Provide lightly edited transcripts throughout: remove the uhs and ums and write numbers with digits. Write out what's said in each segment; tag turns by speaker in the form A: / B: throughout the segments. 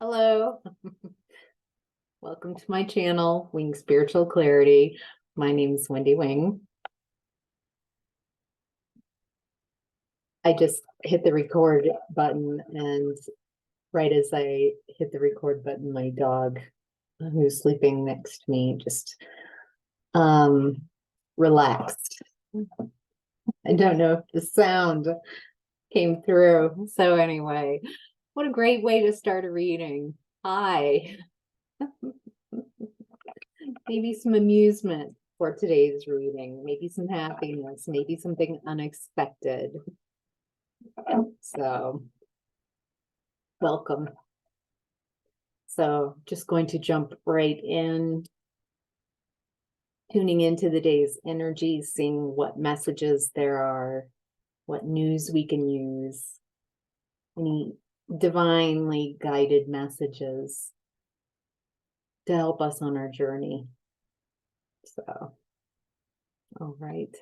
A: Hello. Welcome to my channel, Wing Spiritual Clarity. My name is Wendy Wing. I just hit the record button, and right as I hit the record button, my dog, who's sleeping next to me, just relaxed. I don't know if the sound came through. So anyway, what a great way to start a reading. Hi. Maybe some amusement for today's reading, maybe some happiness, maybe something unexpected. So, welcome. So, just going to jump right in, tuning into the day's energies, seeing what messages there are, what news we can use, any divinely guided messages to help us on our journey. So, all right.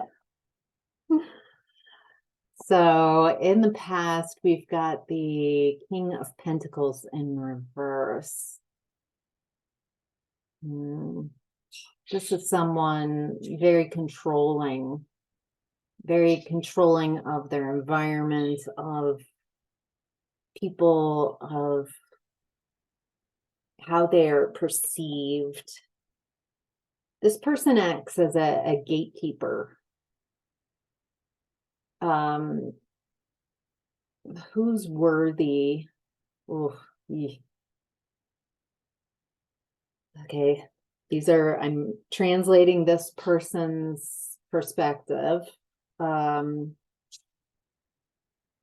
A: So in the past, we've got the King of Pentacles in reverse. This is someone very controlling of their environment, of people, of how they're perceived. This person acts as a gatekeeper. Who's worthy? Okay, I'm translating this person's perspective.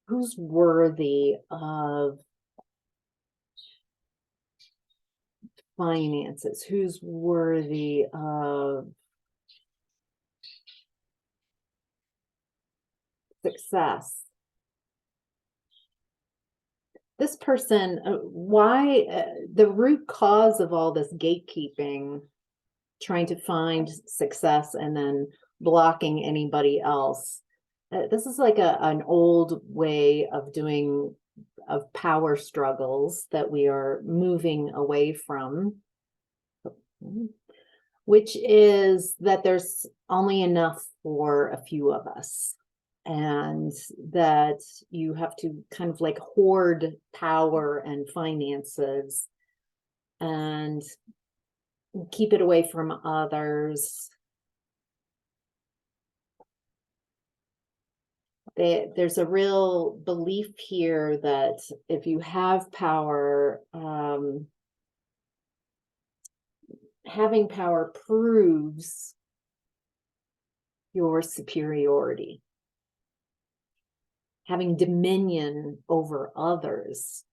A: Who's worthy of finances? Who's worthy of success? This person, the root cause of all this gatekeeping, trying to find success and then blocking anybody else. This is like an old way of power struggles that we are moving away from, which is that there's only enough for a few of us, and that you have to kind of like hoard power and finances and keep it away from others. There's a real belief here that if you have power, having power proves your superiority. Having dominion over others.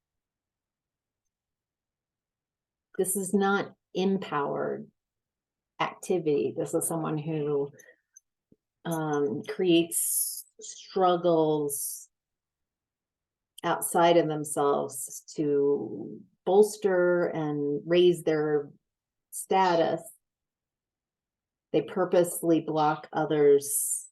A: This is not empowered activity. This is someone who creates struggles outside of themselves to bolster and raise their status. They purposely block others'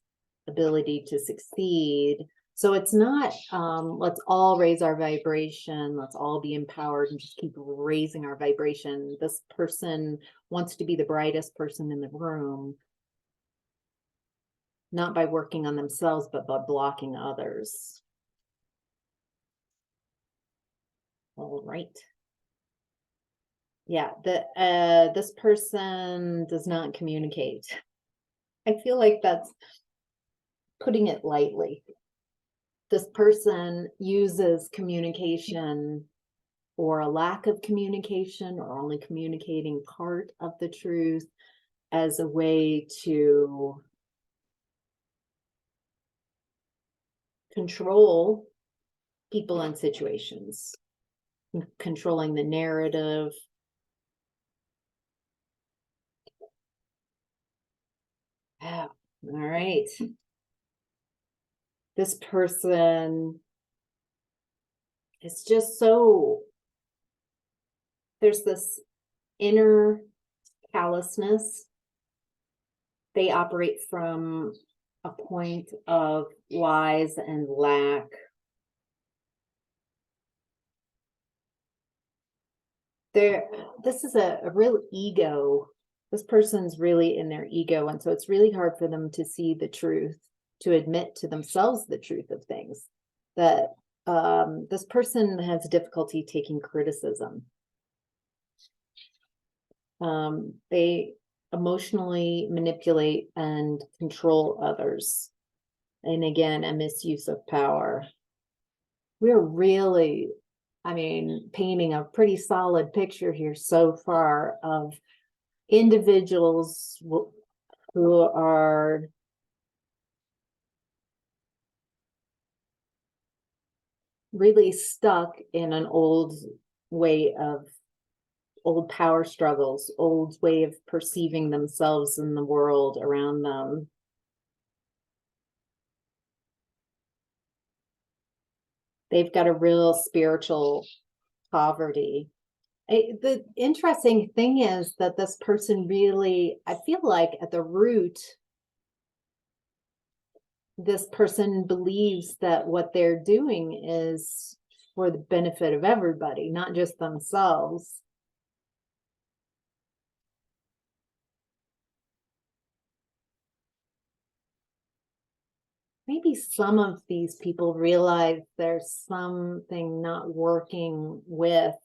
A: ability to succeed. So it's not, let's all raise our vibration, let's all be empowered and just keep raising our vibration. This person wants to be the brightest person in the room, not by working on themselves, but by blocking others. All right. Yeah, this person does not communicate. I feel like that's putting it lightly. This person uses communication, or a lack of communication, or only communicating part of the truth, as a way to control people and situations, controlling the narrative. Oh, all right. This person is just so, there's this inner callousness. They operate from a point of lies and lack. This is a real ego. This person's really in their ego, and so it's really hard for them to see the truth, to admit to themselves the truth of things. That this person has difficulty taking criticism. They emotionally manipulate and control others. And again, a misuse of power. We're really, I mean, painting a pretty solid picture here so far of individuals who are really stuck in an old way of old power struggles, old way of perceiving themselves in the world around them. They've got a real spiritual poverty. The interesting thing is that this person really, I feel like at the root, this person believes that what they're doing is for the benefit of everybody, not just themselves. Maybe some of these people realize there's something not working with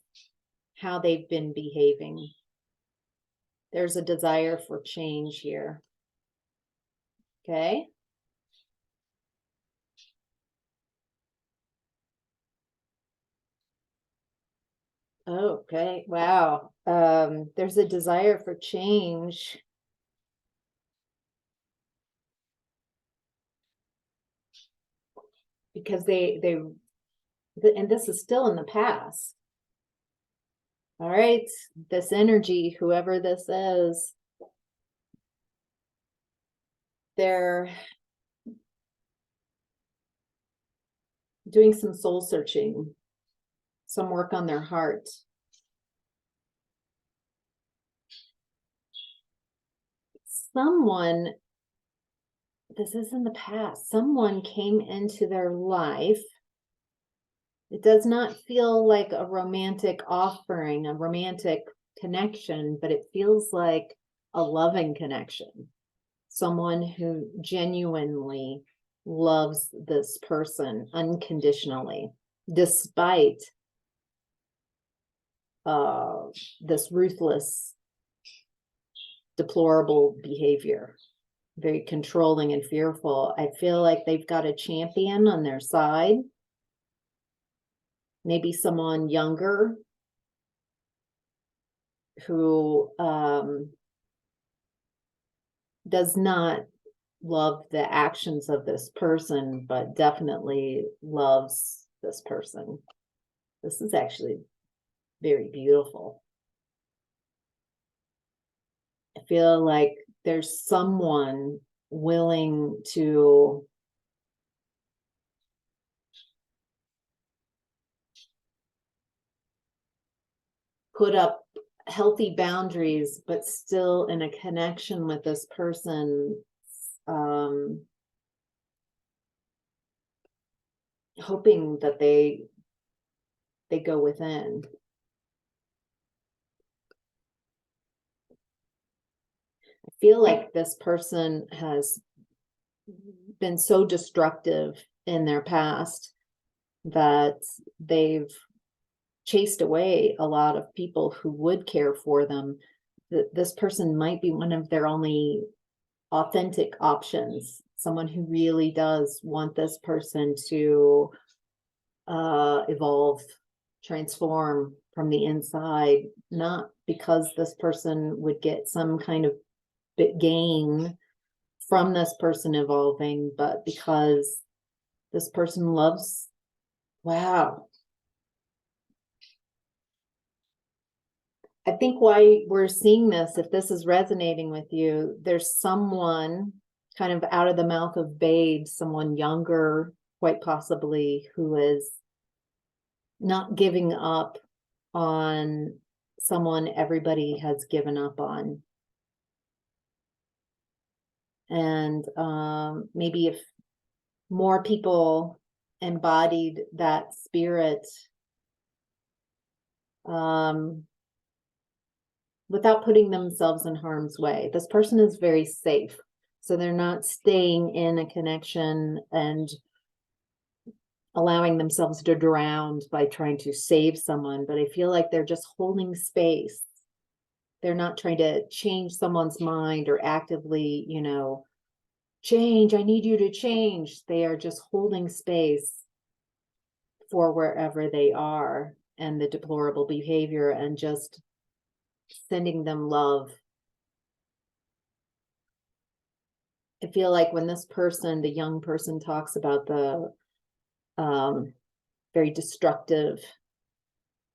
A: how they've been behaving. There's a desire for change here. Okay. Okay. Wow. There's a desire for change. Because and this is still in the past. All right. This energy, whoever this is, they're doing some soul searching, some work on their heart. Someone, this is in the past, someone came into their life. It does not feel like a romantic offering, a romantic connection, but it feels like a loving connection. Someone who genuinely loves this person unconditionally, despite this ruthless, deplorable behavior, very controlling and fearful. I feel like they've got a champion on their side, maybe someone younger who does not love the actions of this person, but definitely loves this person. This is actually very beautiful. I feel like there's someone willing to put up healthy boundaries, but still in a connection with this person, hoping that they go within. I feel like this person has been so destructive in their past that they've chased away a lot of people who would care for them. This person might be one of their only authentic options, someone who really does want this person to evolve, transform from the inside, not because this person would get some kind of gain from this person evolving, but because this person loves. Wow. I think why we're seeing this, if this is resonating with you, there's someone kind of out of the mouth of babes, someone younger, quite possibly, who is not giving up on someone everybody has given up on. And maybe if more people embodied that spirit, without putting themselves in harm's way. This person is very safe. So they're not staying in a connection and allowing themselves to drown by trying to save someone, but I feel like they're just holding space. They're not trying to change someone's mind or actively, change. I need you to change. They are just holding space for wherever they are and the deplorable behavior and just sending them love. I feel like when this person, the young person, talks about the very destructive,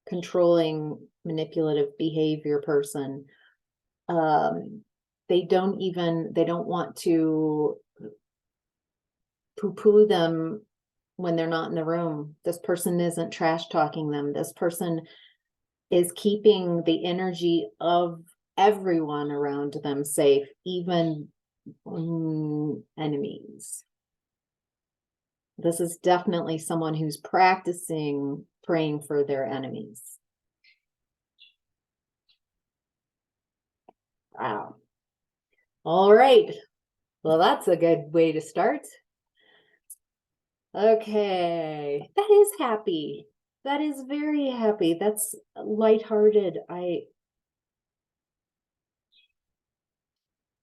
A: controlling, manipulative behavior person, they don't want to poo-poo them when they're not in the room. This person isn't trash talking them. This person is keeping the energy of everyone around them safe, even enemies. This is definitely someone who's practicing praying for their enemies. Wow. All right. Well, that's a good way to start. Okay. That is happy. That is very happy. That's lighthearted.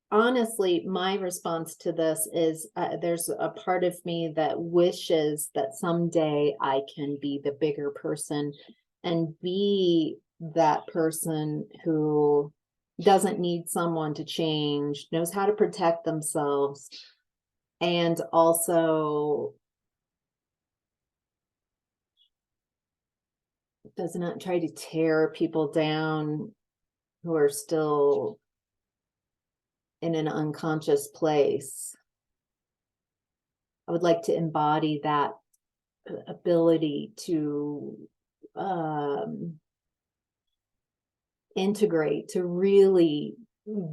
A: Honestly, my response to this is there's a part of me that wishes that someday I can be the bigger person and be that person who doesn't need someone to change, knows how to protect themselves, and also does not try to tear people down who are still in an unconscious place. I would like to embody that ability to integrate, to really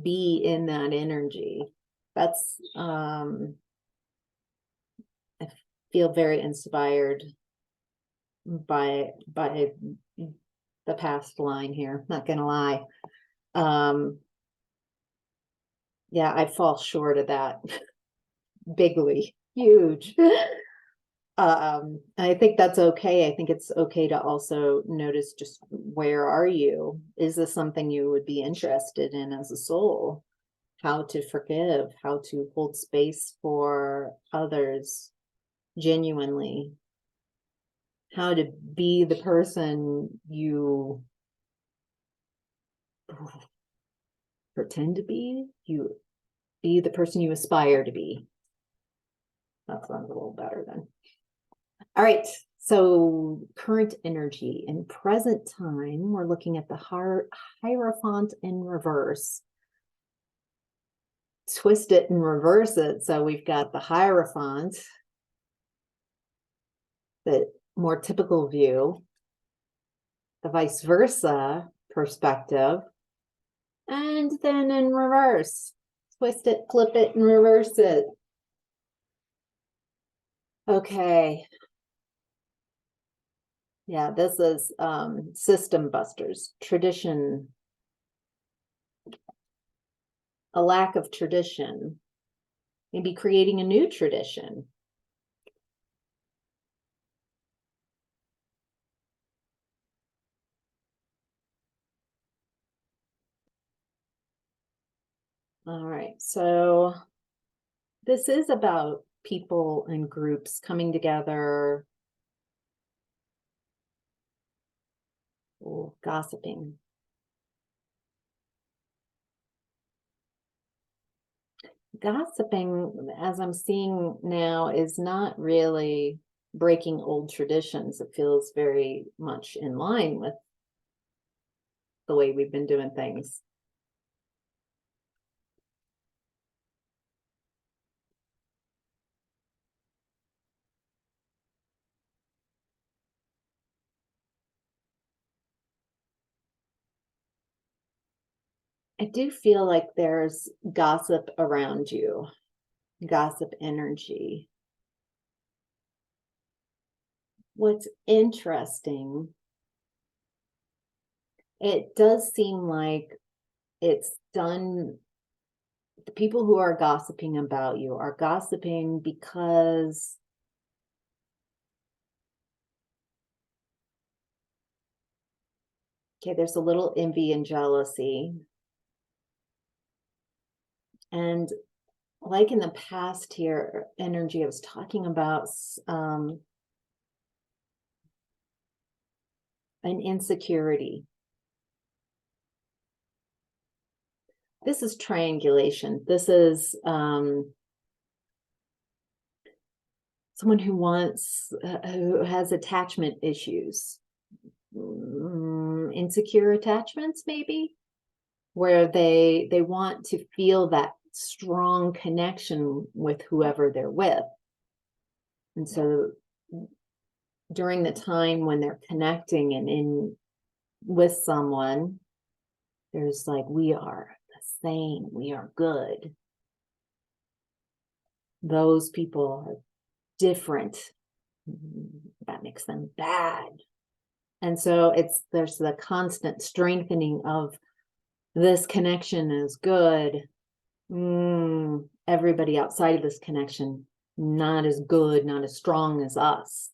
A: be in that energy. That's I feel very inspired by the past line here, not gonna lie. Yeah, I fall short of that bigly, huge. I think that's okay. I think it's okay to also notice just where are you? Is this something you would be interested in as a soul? How to forgive, how to hold space for others genuinely, how to be the person you pretend to be, you be the person you aspire to be. That sounds a little better then. All right, so current energy in present time, we're looking at the Hierophant in reverse. Twist it and reverse it. So we've got the Hierophant, the more typical view, the vice versa perspective, and then in reverse. Twist it, flip it, and reverse it. Okay. Yeah, this is system busters, tradition, a lack of tradition, maybe creating a new tradition. All right, so this is about people and groups coming together. Ooh, gossiping. Gossiping, as I'm seeing now, is not really breaking old traditions. It feels very much in line with the way we've been doing things. I do feel like there's gossip around you, gossip energy. What's interesting, it does seem like it's done. The people who are gossiping about you are gossiping because there's a little envy and jealousy. And like in the past here, energy, I was talking about an insecurity. This is triangulation. This is someone who who has attachment issues, insecure attachments, maybe, where they want to feel that strong connection with whoever they're with. And so during the time when they're connecting and with someone, there's like, we are the same, we are good. Those people are different. That makes them bad. And so there's the constant strengthening of this connection is good. Everybody outside of this connection, not as good, not as strong as us.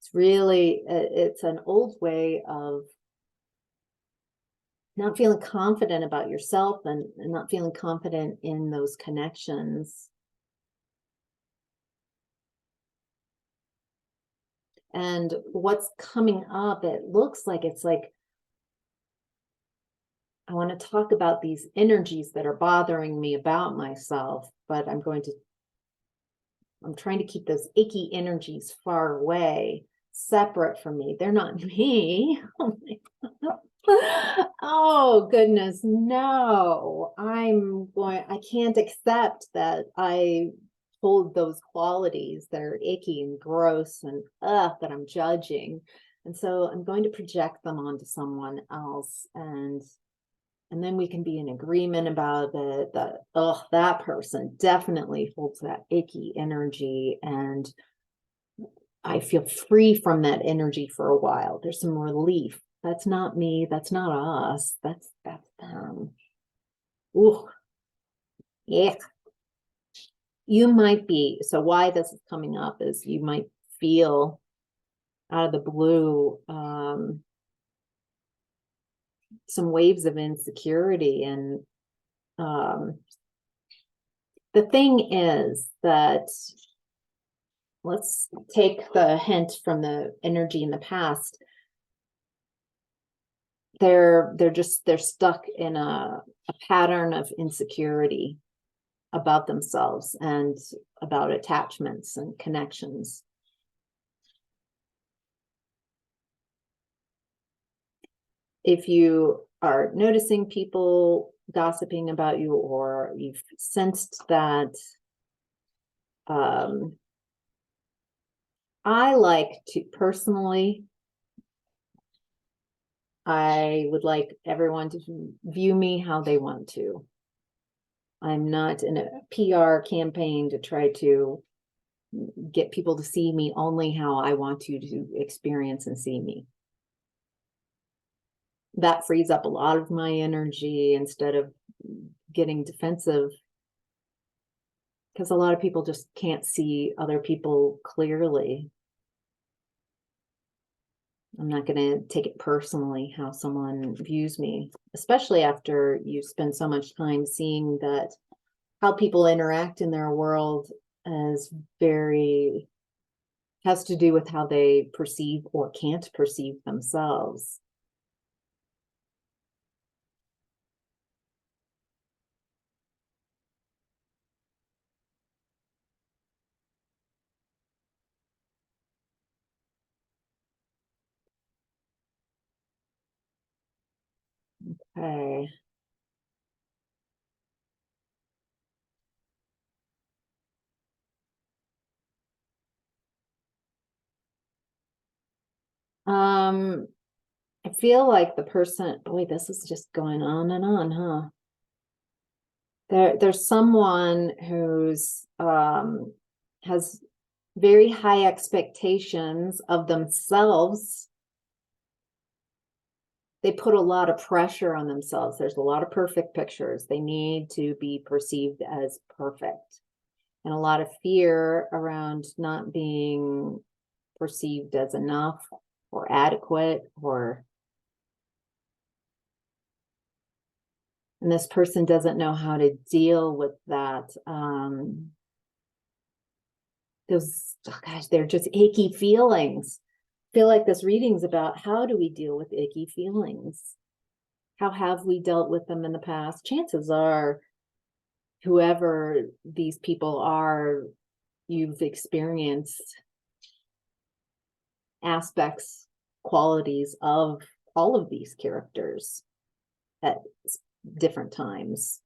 A: It's really, it's an old way of not feeling confident about yourself and not feeling confident in those connections. And what's coming up, it looks like it's like, I want to talk about these energies that are bothering me about myself, but I'm trying to keep those icky energies far away, separate from me. They're not me. Oh goodness, no. I can't accept that I hold those qualities that are icky and gross and that I'm judging. And so I'm going to project them onto someone else, and then we can be in agreement about it, that that person definitely holds that icky energy, and I feel free from that energy for a while. There's some relief. That's not me. That's not us. That's them. Ooh, yeah. You might be. So why this is coming up is you might feel out of the blue some waves of insecurity. And the thing is that, let's take the hint from the energy in the past. They're stuck in a pattern of insecurity about themselves and about attachments and connections. If you are noticing people gossiping about you, or you've sensed that, I like to personally, I would like everyone to view me how they want to. I'm not in a PR campaign to try to get people to see me only how I want you to experience and see me. That frees up a lot of my energy instead of getting defensive, because a lot of people just can't see other people clearly. I'm not going to take it personally how someone views me, especially after you spend so much time seeing that how people interact in their world has to do with how they perceive or can't perceive themselves. Okay. I feel like the person, boy, this is just going on and on, huh? There's someone who's has very high expectations of themselves. They put a lot of pressure on themselves. There's a lot of perfect pictures. They need to be perceived as perfect. And a lot of fear around not being perceived as enough or adequate, and this person doesn't know how to deal with that. They're just icky feelings. I feel like this reading's about how do we deal with icky feelings? How have we dealt with them in the past? Chances are, whoever these people are, you've experienced aspects, qualities of all of these characters at different times.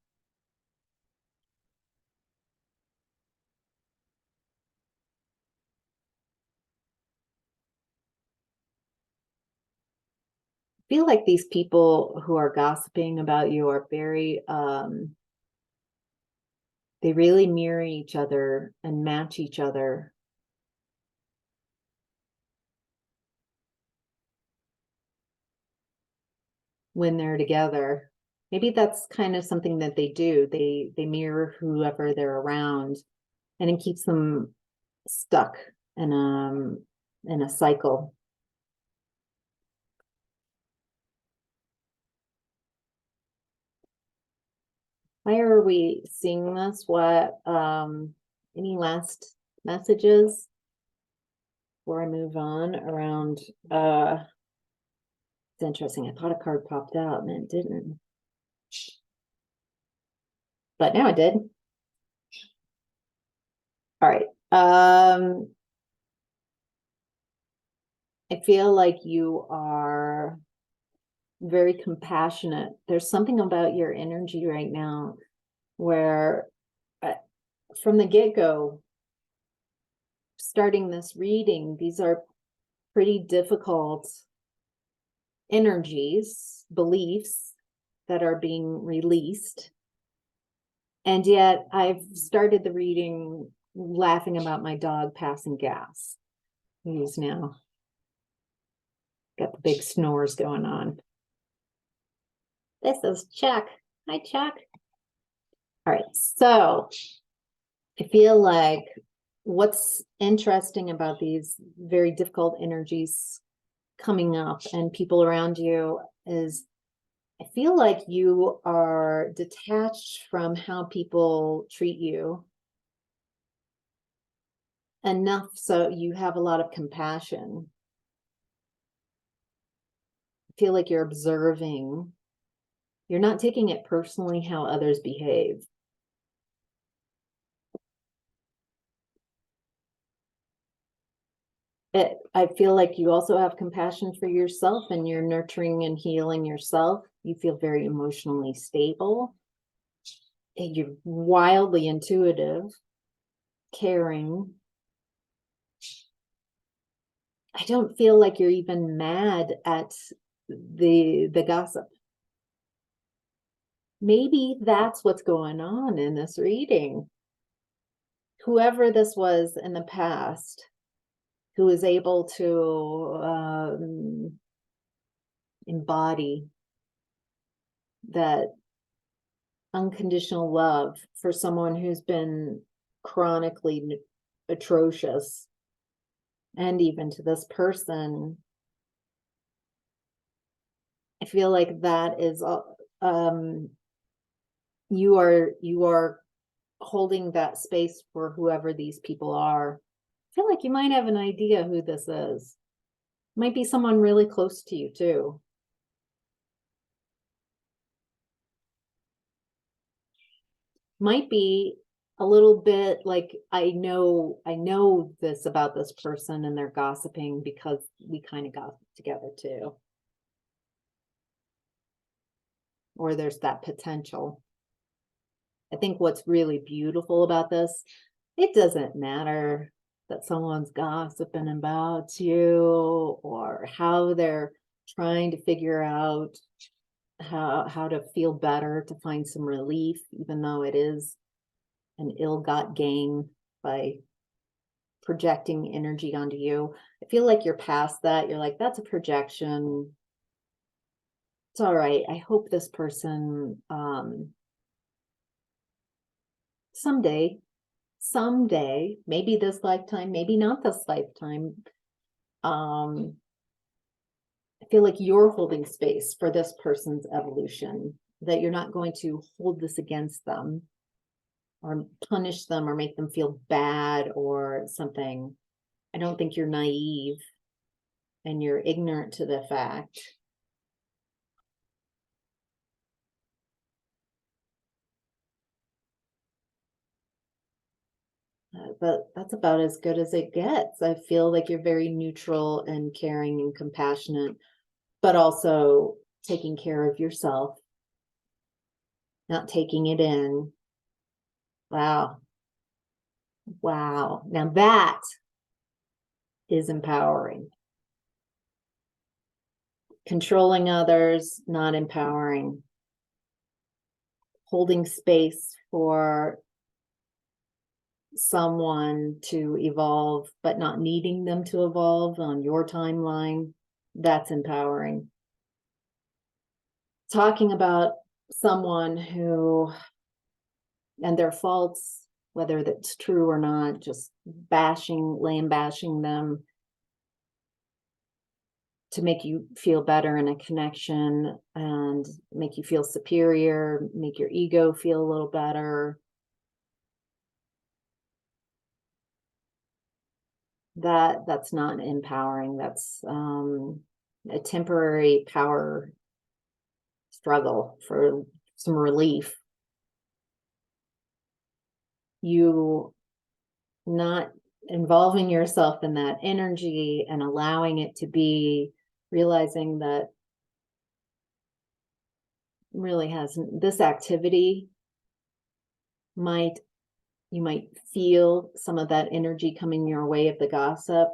A: I feel like these people who are gossiping about you are very, they really mirror each other and match each other. When they're together. Maybe that's kind of something that they do. They mirror whoever they're around, and it keeps them stuck in a cycle. Why are we seeing this? What any last messages before I move on around it's interesting. I thought a card popped out and it didn't. But now it did. All right. I feel like you are very compassionate. There's something about your energy right now where from the get-go, starting this reading, these are pretty difficult energies, beliefs that are being released. And yet I've started the reading laughing about my dog passing gas. He's now got the big snores going on. This is Chuck. Hi, Chuck. All right, so I feel like what's interesting about these very difficult energies coming up and people around you is I feel like you are detached from how people treat you enough so you have a lot of compassion. I feel like you're observing. You're not taking it personally how others behave. I feel like you also have compassion for yourself and you're nurturing and healing yourself. You feel very emotionally stable. You're wildly intuitive, caring. I don't feel like you're even mad at the gossip. Maybe that's what's going on in this reading. Whoever this was in the past who is able to embody that unconditional love for someone who's been chronically atrocious, and even to this person, I feel like that is you are holding that space for whoever these people are. I feel like you might have an idea who this is. Might be someone really close to you too. Might be a little bit like I know this about this person and they're gossiping because we kind of gossip together too. Or there's that potential. I think what's really beautiful about this, it doesn't matter that someone's gossiping about you or how they're trying to figure out how to feel better, to find some relief, even though it is an ill-got gain by projecting energy onto you. I feel like you're past that. You're like, that's a projection. It's all right. I hope this person someday, maybe this lifetime, maybe not this lifetime. I feel like you're holding space for this person's evolution, that you're not going to hold this against them or punish them or make them feel bad or something. I don't think you're naive and you're ignorant to the fact. But that's about as good as it gets. I feel like you're very neutral and caring and compassionate, but also taking care of yourself, not taking it in. Wow. Wow. Now that is empowering. Controlling others, not empowering. Holding space for someone to evolve, but not needing them to evolve on your timeline, that's empowering. Talking about someone who, and their faults, whether that's true or not, just lambashing them to make you feel better in a connection and make you feel superior, make your ego feel a little better. That's not empowering. That's a temporary power struggle for some relief. You not involving yourself in that energy and allowing it to be, realizing that really hasn't, this activity you might feel some of that energy coming your way of the gossip,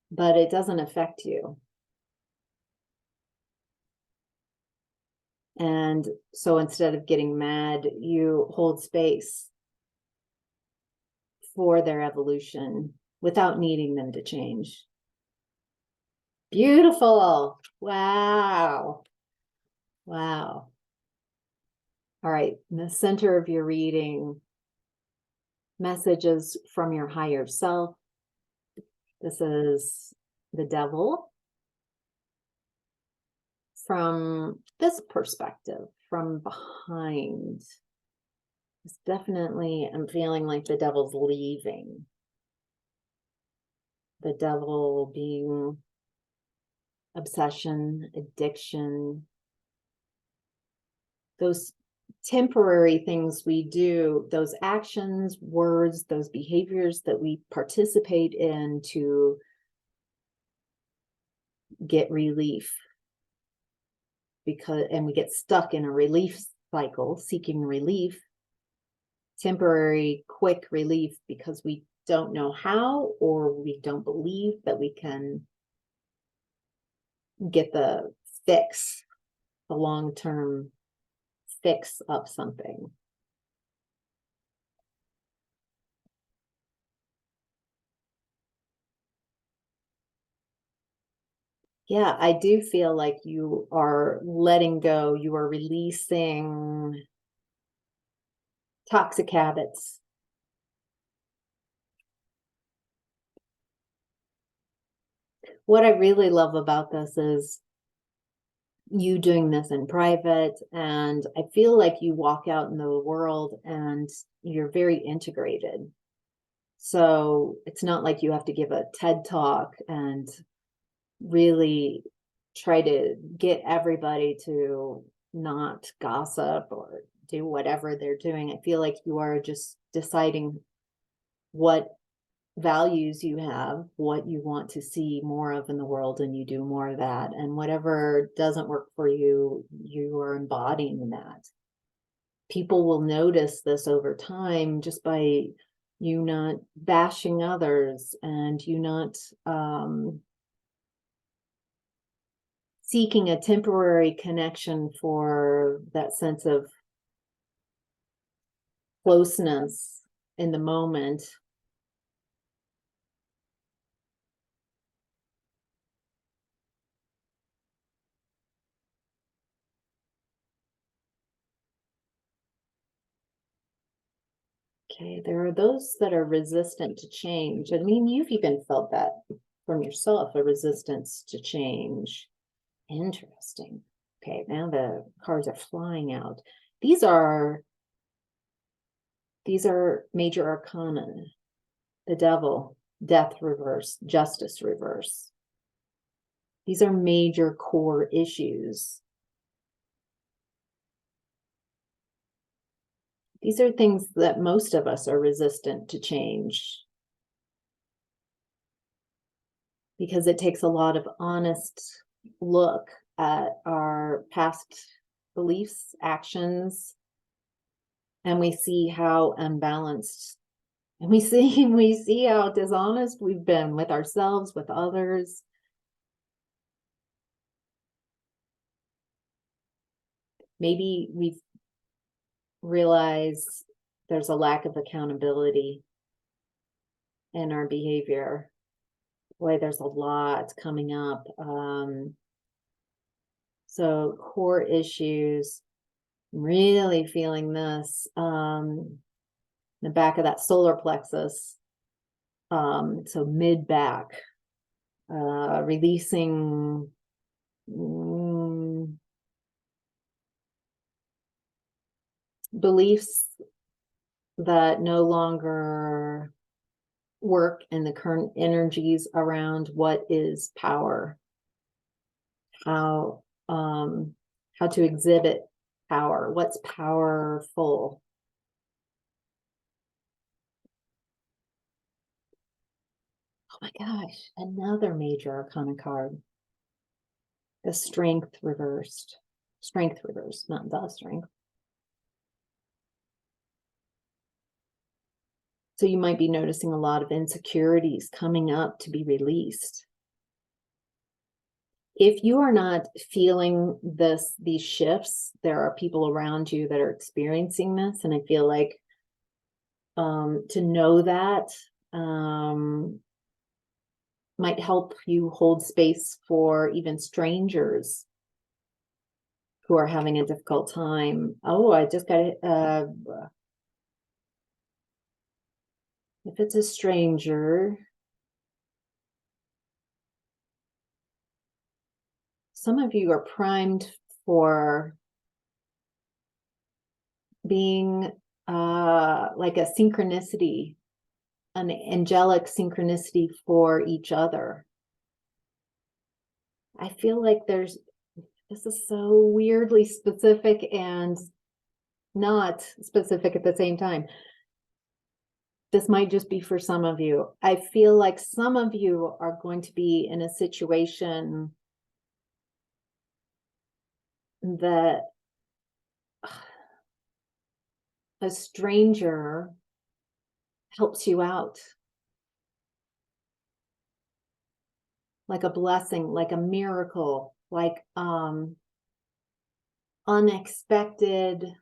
A: but it doesn't affect you. And so instead of getting mad, you hold space for their evolution without needing them to change. Beautiful. Wow. Wow. All right. In the center of your reading, messages from your higher self. This is the devil. From this perspective, from behind, it's definitely, I'm feeling like the devil's leaving. The devil being obsession, addiction, those temporary things we do, those actions, words, those behaviors that we participate in to get relief. And we get stuck in a relief cycle, seeking relief, temporary, quick relief, because we don't know how, or we don't believe that we can get the fix, the long-term fix of something. Yeah, I do feel like you are letting go, you are releasing toxic habits. What I really love about this is you doing this in private, and I feel like you walk out in the world and you're very integrated. So it's not like you have to give a TED talk and really try to get everybody to not gossip or do whatever they're doing. I feel like you are just deciding what values you have, what you want to see more of in the world, and you do more of that. And whatever doesn't work for you, you are embodying that. People will notice this over time just by you not bashing others and you not seeking a temporary connection for that sense of closeness in the moment. Okay, there are those that are resistant to change. I mean, you've even felt that from yourself, a resistance to change. Interesting. Okay, now the cards are flying out. These are major arcana. The devil, death reverse, justice reverse. These are major core issues. These are things that most of us are resistant to change, because it takes a lot of honest look at our past beliefs, actions, and we see how unbalanced, and we see how dishonest we've been with ourselves, with others. Maybe we've realized there's a lack of accountability in our behavior. Boy, there's a lot coming up. So core issues, really feeling this, the back of that solar plexus. So mid back, releasing beliefs that no longer work in the current energies around what is power, how to exhibit power, what's powerful. Oh my gosh, another major arcana card. The strength reversed. Strength reversed, not the strength. So you might be noticing a lot of insecurities coming up to be released. If you are not feeling these shifts, there are people around you that are experiencing this. And I feel like to know that might help you hold space for even strangers who are having a difficult time. Oh, I just got it. If it's a stranger, some of you are primed for being like a synchronicity, an angelic synchronicity for each other. I feel like this is so weirdly specific and not specific at the same time. This might just be for some of you. I feel like some of you are going to be in a situation that a stranger helps you out, like a blessing, like a miracle, like unexpected,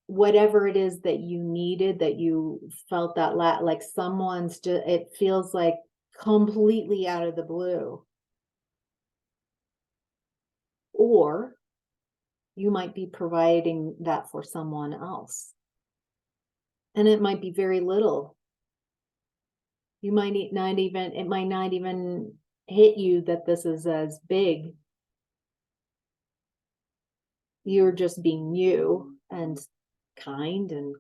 A: whatever it is that you needed, that you felt that like someone's just, it feels like completely out of the blue. Or you might be providing that for someone else, and it might be very little. You might not even, it might not even hit you that this is as big. You're just being you and kind and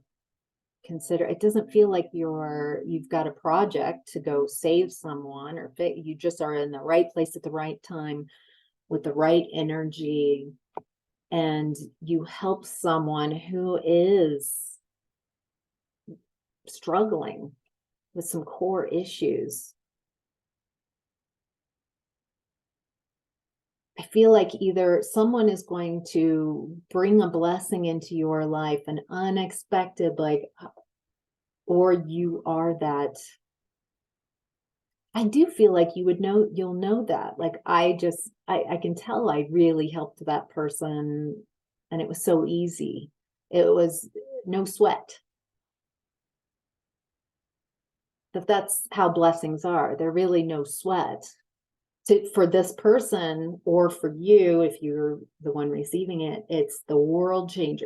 A: consider. It doesn't feel like you've got a project to go save someone, or you just are in the right place at the right time with the right energy, and you help someone who is struggling with some core issues. I feel like either someone is going to bring a blessing into your life, an unexpected, like, or you are that. I do feel like you'll know that. Like, I can tell I really helped that person, and it was so easy. It was no sweat. That's how blessings are. They're really no sweat. For this person, or for you, if you're the one receiving it, it's the world changer.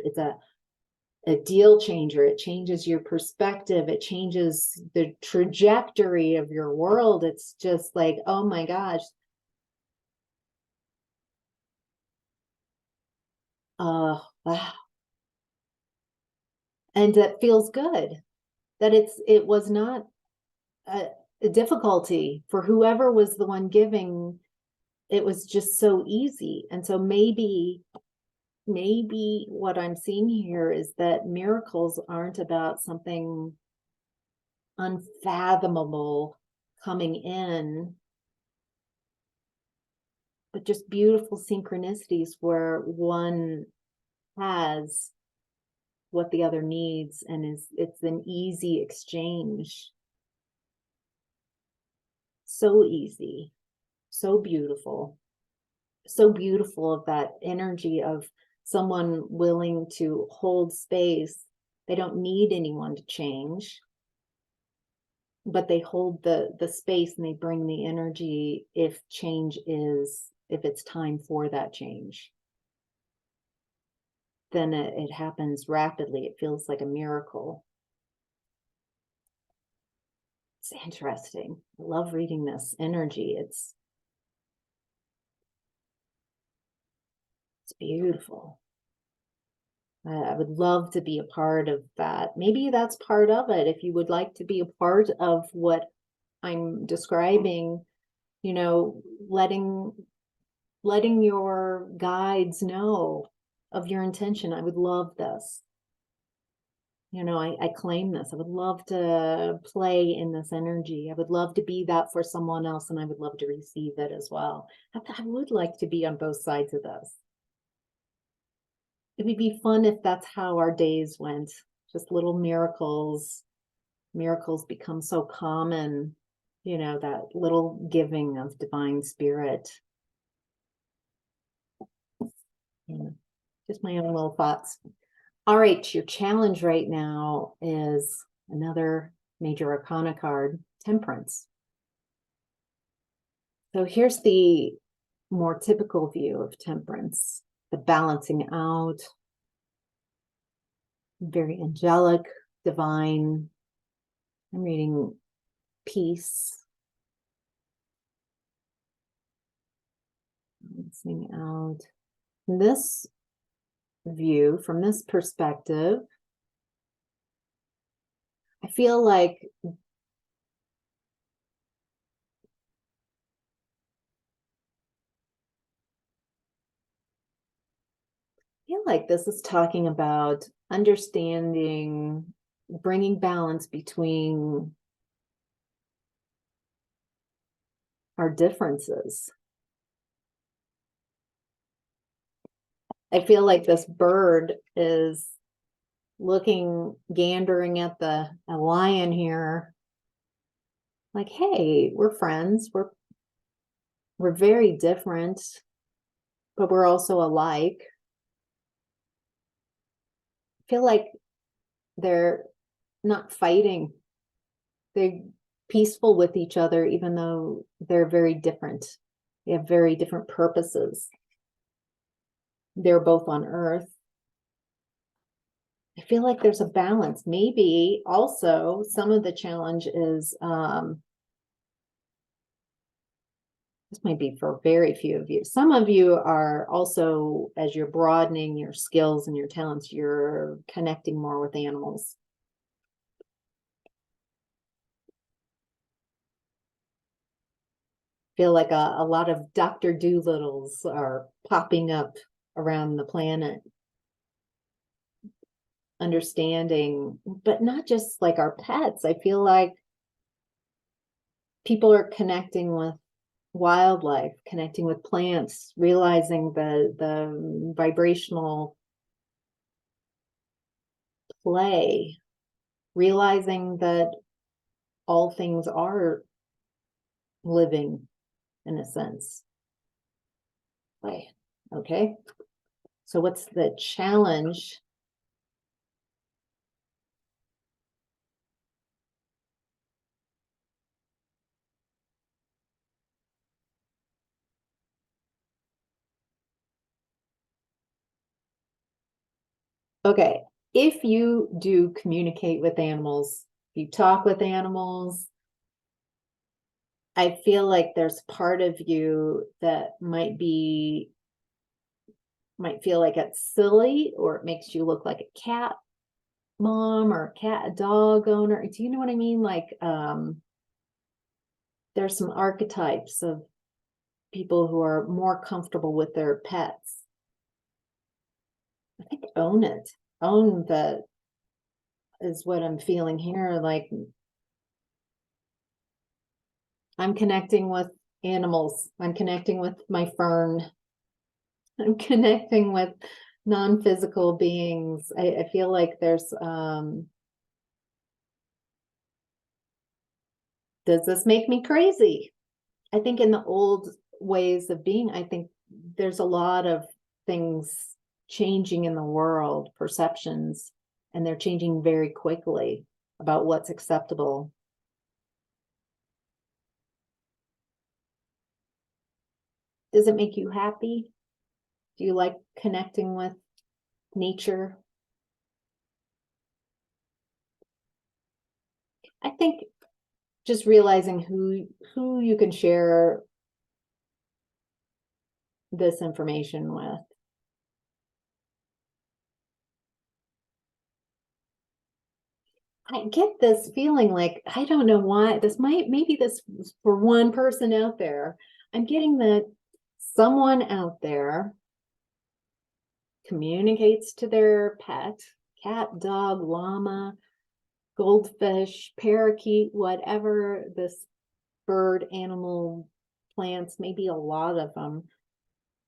A: a deal changer. It changes your perspective. It changes the trajectory of your world. It's just like, oh my gosh. Wow. And that feels good that it was not a difficulty for whoever was the one giving. It was just so easy. And so maybe what I'm seeing here is that miracles aren't about something unfathomable coming in, but just beautiful synchronicities where one has what the other needs, and it's an easy exchange. So easy, so beautiful of that energy of someone willing to hold space. They don't need anyone to change, but they hold the space, and they bring the energy if it's time for that change. Then it happens rapidly. It feels like a miracle. It's interesting. I love reading this energy. It's beautiful. I would love to be a part of that. Maybe that's part of it. If you would like to be a part of what I'm describing, letting your guides know of your intention. I would love this. I claim this. I would love to play in this energy. I would love to be that for someone else, and I would love to receive it as well. I would like to be on both sides of this. It would be fun if that's how our days went. Just little miracles. Miracles become so common, that little giving of divine spirit. Just my own little thoughts. All right, your challenge right now is another major arcana card, Temperance. So here's the more typical view of Temperance, the balancing out, very angelic, divine. I'm reading peace, balancing out. This view, from this perspective, I feel like this is talking about understanding, bringing balance between our differences. I feel like this bird is gandering at a lion here. Like, hey, we're friends. We're very different, but we're also alike. I feel like they're not fighting. They're peaceful with each other, even though they're very different. They have very different purposes. They're both on Earth. I feel like there's a balance. Maybe also some of the challenge is, this might be for very few of you. Some of you are also, as you're broadening your skills and your talents, you're connecting more with animals. Feel like a lot of Dr. Doolittles are popping up around the planet. Understanding, but not just like our pets. I feel like people are connecting with wildlife, connecting with plants, realizing the vibrational play, realizing that all things are living in a sense. Right. Okay. So what's the challenge? Okay. if you do communicate with animals, you talk with animals, I feel like there's part of you that might feel like it's silly, or it makes you look like a cat mom or a dog owner. Do you know what I mean? Like, there's some archetypes of people who are more comfortable with their pets. I think own it. Own that is what I'm feeling here. Like, I'm connecting with animals. I'm connecting with my fern. I'm connecting with non-physical beings. I feel like there's, does this make me crazy? I think in the old ways of being, I think there's a lot of things changing in the world, perceptions, and they're changing very quickly about what's acceptable. Does it make you happy? Do you like connecting with nature? I think just realizing who you can share this information with. I get this feeling like, I don't know why, maybe this was for one person out there. I'm getting that someone out there communicates to their pet, cat, dog, llama, goldfish, parakeet, whatever this bird, animal, plants, maybe a lot of them.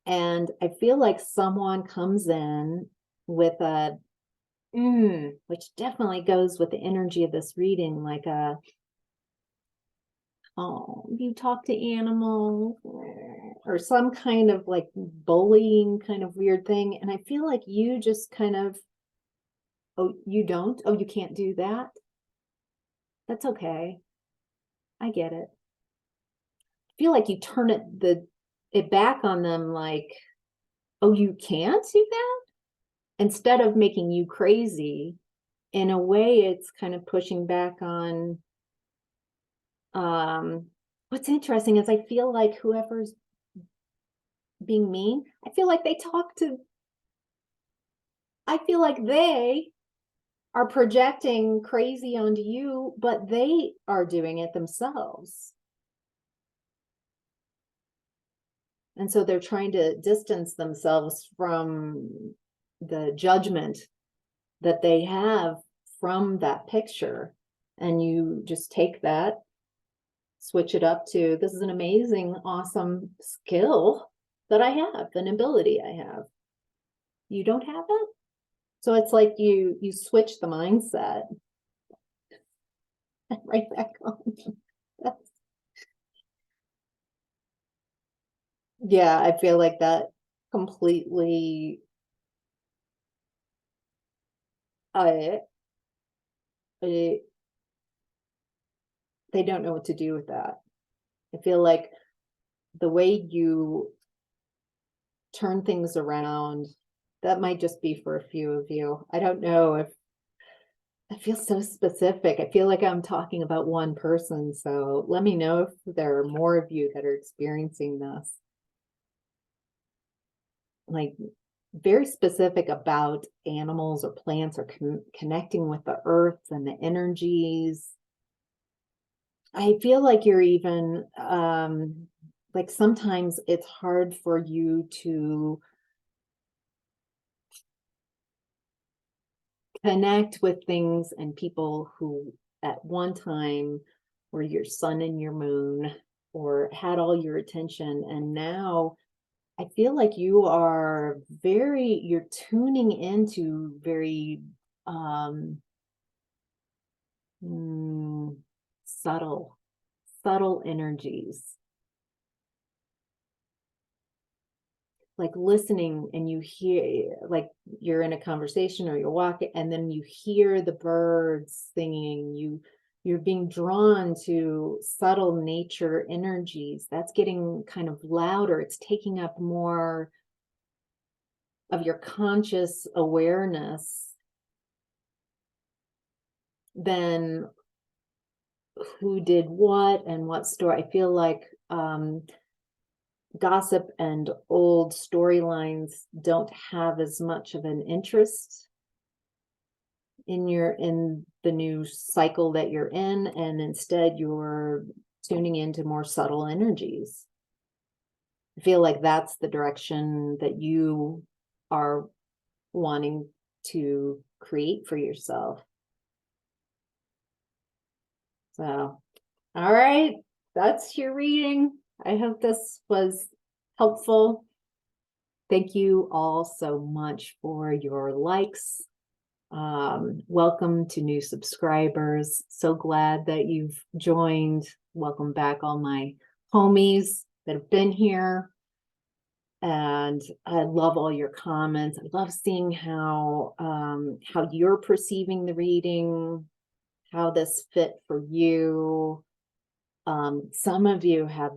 A: And I feel like someone comes in with a, which definitely goes with the energy of this reading, like oh, you talk to animals, or some kind of like bullying kind of weird thing. And I feel like you just kind of, oh, you don't? Oh, you can't do that? That's okay. I get it. I feel like you turn it back on them, like, oh, you can't do that? Instead of making you crazy, in a way, it's kind of pushing back on, what's interesting is I feel like whoever's being mean, I feel like they are projecting crazy onto you, but they are doing it themselves. And so they're trying to distance themselves from the judgment that they have from that picture. And you just take that, switch it up to, this is an amazing, awesome skill that I have, an ability I have. You don't have it? So it's like you switch the mindset right back on. Yeah, I feel like that completely, I they don't know what to do with that. I feel like the way you turn things around, that might just be for a few of you. I don't know if I feel so specific. I feel like I'm talking about one person. So let me know if there are more of you that are experiencing this. Like, very specific about animals or plants, or connecting with the earth and the energies. I feel like you're even, like, sometimes it's hard for you to connect with things and people who at one time were your sun and your moon, or had all your attention. And now I feel like you're tuning into very subtle energies, like listening, and you hear, like, you're in a conversation or you're walking and then you hear the birds singing, you're being drawn to subtle nature energies. That's getting kind of louder. It's taking up more of your conscious awareness. then who did what and what story. I feel like gossip and old storylines don't have as much of an interest in the new cycle that you're in, and instead you're tuning into more subtle energies. I feel like that's the direction that you are wanting to create for yourself. So, all right, that's your reading. I hope this was helpful. Thank you all so much for your likes. Welcome to new subscribers. So glad that you've joined. Welcome back, all my homies that have been here. And I love all your comments. I love seeing how you're perceiving the reading, how this fit for you. Some of you have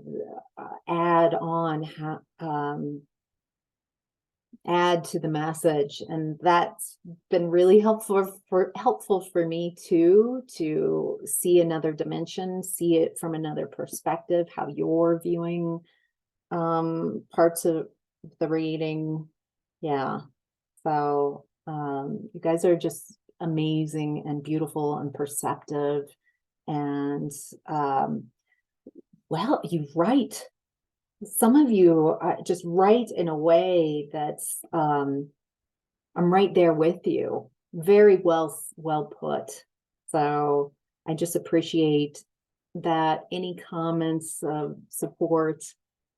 A: add to the message, and that's been really helpful for me too, to see another dimension, see it from another perspective, how you're viewing parts of the reading. Yeah, so you guys are just amazing and beautiful and perceptive, and well, you write. Some of you just write in a way that's I'm right there with you. Very well put. So I just appreciate that. Any comments of support,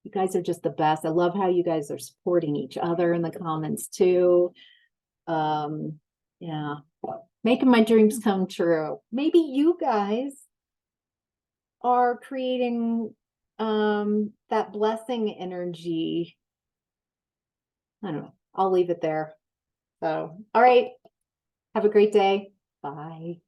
A: you guys are just the best. I love how you guys are supporting each other in the comments too. Yeah, making my dreams come true. Maybe you guys are creating that blessing energy. I don't know. I'll leave it there. So, all right. Have a great day. Bye.